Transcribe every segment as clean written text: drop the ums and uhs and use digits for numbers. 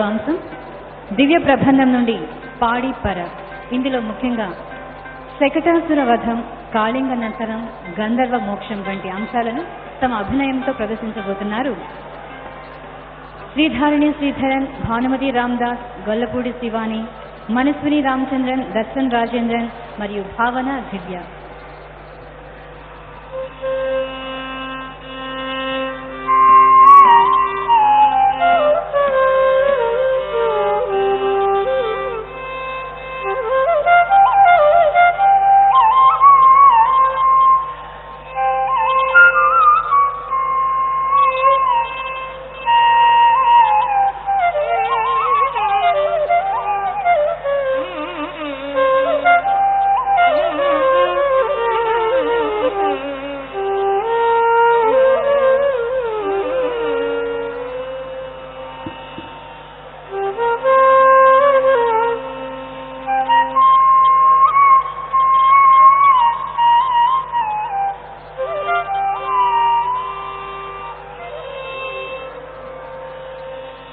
అంశం దివ్య ప్రబంధం నుండి పాడి పర. ఇందులో ముఖ్యంగా శకటాసుర వధం, కాళింగ నంతరం, గంధర్వ మోక్షం వంటి అంశాలను తమ అభినయంతో ప్రదర్శించబోతున్నారు శ్రీధారిణి శ్రీధరన్, భానుమతి రామదాస్, గొల్లపూడి శివాని, మనస్విని రామచంద్రన్, దర్శన్ రాజేంద్రన్ మరియు భావన దివ్య.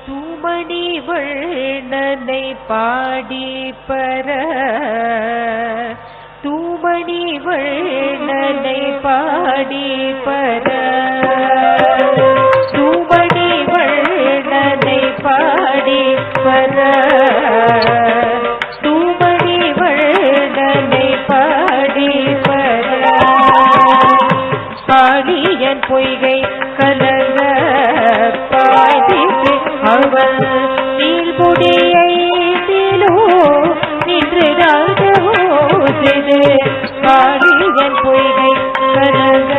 தூமணி வண்ணனை பாடி பர, தூமணி வண்ணனை பாடி பர, தூமணி வண்ணனை பாடி பர, தூமணி வண்ணனை பாடி பர, பாடியன் பொய்கை கலங்க பாடித்து அவள் நீள்முடியை நின்று நாடவோசெது பாடியன் பொய்கை கலங்க.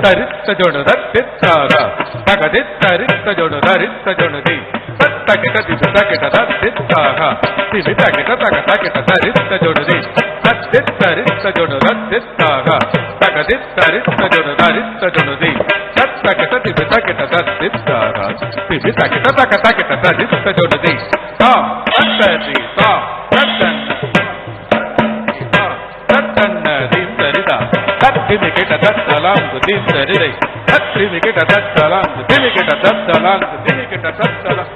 தரித்த ஜோடு தத்தித்தாக தகதித்தரித்த ஜோடு தரித்த ஜோடுதி தக்கிட்ட திசு தக்கிட்ட தத்தித்தாக திசு தக்கிட்ட தக தக்கிட்ட தரித்த ஜோடுதி தத்தித்தரித்த ஜோடு தத்தித்தாக தகதித்தரித்த ஜோடு தரித்த ஜோடுதி தக்கிட்ட திசு தக்கிட்ட தத்தித்தாக திசு தக்கிட்ட தக தக்கிட்ட தரித்த ஜோடுதி தா தத்தரி தா தத்தன் திமிகிட்ட தத்தலாங்கு திந்தரிதை திமிகிட்ட தத்தலாங்கு திமிகிட்ட தத்தலாங்கு திமிகிட்ட தத்தலாம்.